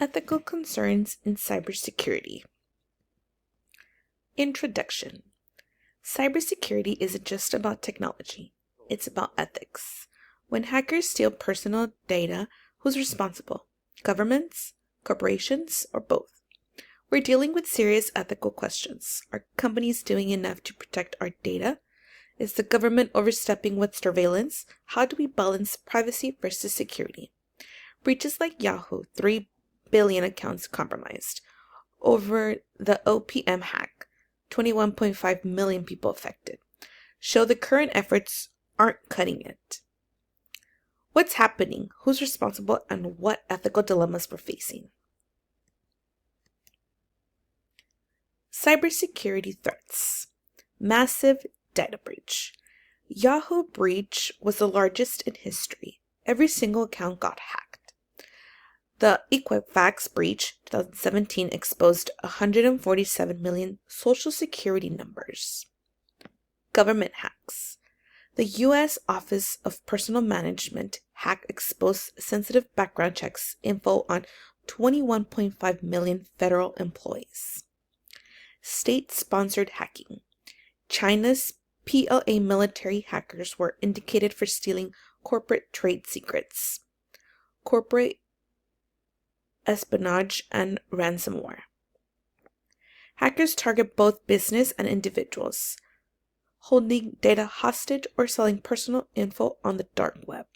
Ethical concerns in cybersecurity. Introduction. Cybersecurity isn't just about technology, it's about ethics. When hackers steal personal data, who's responsible? Governments, corporations, or both? We're dealing with serious ethical questions. Are companies doing enough to protect our data? Is the government overstepping with surveillance? How do we balance privacy versus security? Breaches like Yahoo, 3 billion accounts compromised. Over the OPM hack, 21.5 million people affected, show the current efforts aren't cutting it. What's happening? Who's responsible? And what ethical dilemmas we're facing? Cybersecurity threats. Massive data breach. Yahoo breach was the largest in history. Every single account got hacked. The Equifax breach 2017 exposed 147 million social security numbers. Government hacks. The U.S. Office of Personnel Management hack exposed sensitive background checks info on 21.5 million federal employees. State-sponsored hacking. China's PLA military hackers were indicated for stealing corporate trade secrets, corporate espionage, and ransomware. Hackers target both business and individuals, holding data hostage or selling personal info on the dark web.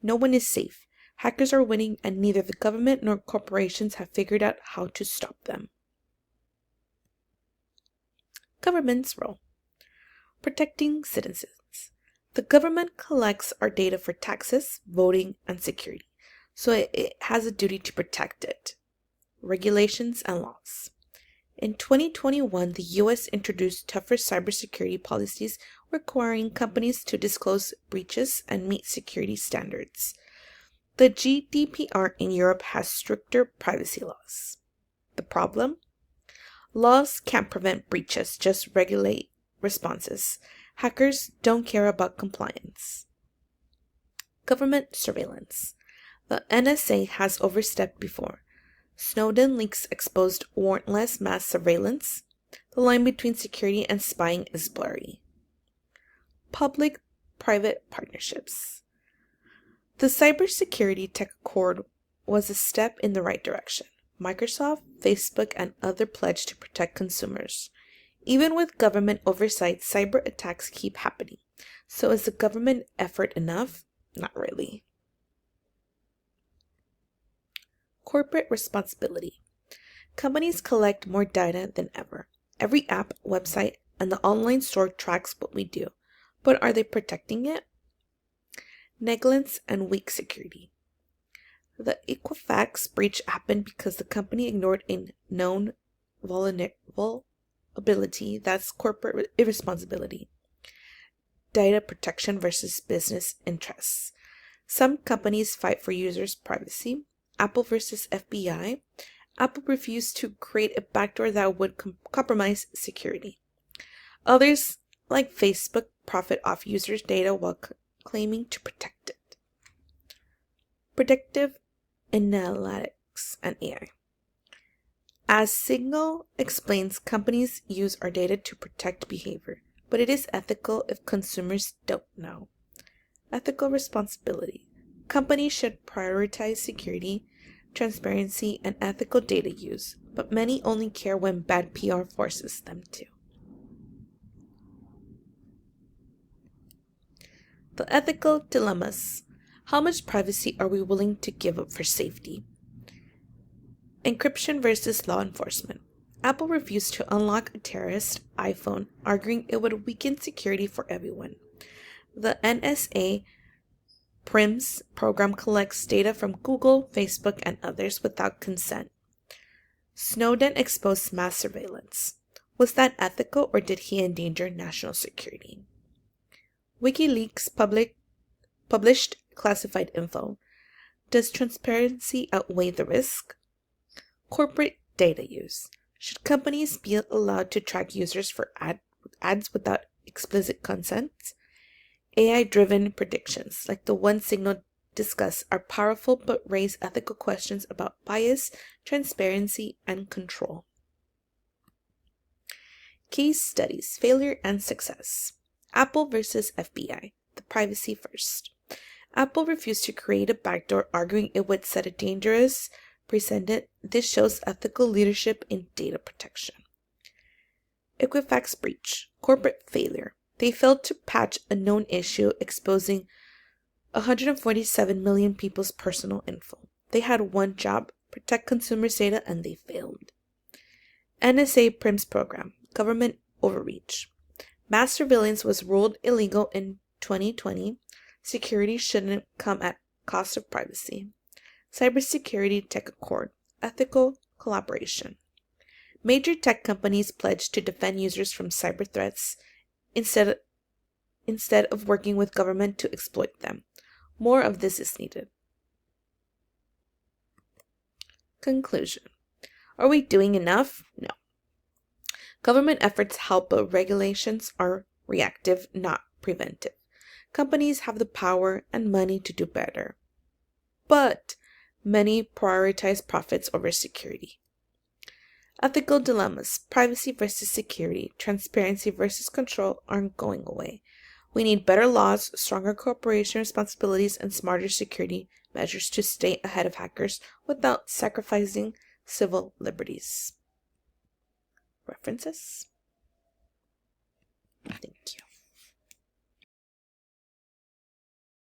No one is safe. Hackers are winning, and neither the government nor corporations have figured out how to stop them. Government's role. Protecting citizens. The government collects our data for taxes, voting, and security, so it has a duty to protect it. Regulations and laws. In 2021, the U.S. introduced tougher cybersecurity policies requiring companies to disclose breaches and meet security standards. The GDPR in Europe has stricter privacy laws. The problem? Laws can't prevent breaches, just regulate responses. Hackers don't care about compliance. Government surveillance. The NSA has overstepped before. Snowden leaks exposed warrantless mass surveillance. The line between security and spying is blurry. Public-private partnerships. The Cybersecurity Tech Accord was a step in the right direction. Microsoft, Facebook, and others pledged to protect consumers. Even with government oversight, cyber attacks keep happening. So is the government effort enough? Not really. Corporate responsibility. Companies collect more data than ever. Every app, website, and the online store tracks what we do. But are they protecting it? Negligence and weak security. The Equifax breach happened because the company ignored a known vulnerability. That's corporate irresponsibility. Data protection versus business interests. Some companies fight for users' privacy. Apple versus FBI. Apple refused to create a backdoor that would compromise security. Others, like Facebook, profit off users' data while claiming to protect it. Predictive analytics and AI. As Signal explains, companies use our data to protect behavior, but it is ethical if consumers don't know. Ethical responsibility. Companies should prioritize security, transparency, and ethical data use, but many only care when bad PR forces them to. The ethical dilemmas. How much privacy are we willing to give up for safety? Encryption versus law enforcement. Apple refused to unlock a terrorist iPhone, arguing it would weaken security for everyone. The NSA PRIMS program collects data from Google, Facebook, and others without consent. Snowden exposed mass surveillance. Was that ethical, or did he endanger national security? WikiLeaks published classified info. Does transparency outweigh the risk? Corporate data use. Should companies be allowed to track users for ads without explicit consent? AI-driven predictions, like the one Signal discuss are powerful but raise ethical questions about bias, transparency, and control. Case studies, failure and success. Apple versus FBI, the privacy first. Apple refused to create a backdoor, arguing it would set a dangerous precedent. This shows ethical leadership in data protection. Equifax breach, corporate failure. They failed to patch a known issue exposing 147 million people's personal info. They had one job, protect consumers' data, and they failed. NSA PRIMS program, government overreach. Mass surveillance was ruled illegal in 2020. Security shouldn't come at cost of privacy. Cybersecurity Tech Accord, ethical collaboration. Major tech companies pledged to defend users from cyber threats instead of working with government to exploit them. More of this is needed. Conclusion. Are we doing enough? No. Government efforts help, but regulations are reactive, not preventive. Companies have the power and money to do better, but many prioritize profits over security. Ethical dilemmas, privacy versus security, transparency versus control aren't going away. We need better laws, stronger cooperation responsibilities, and smarter security measures to stay ahead of hackers without sacrificing civil liberties. References? Thank you.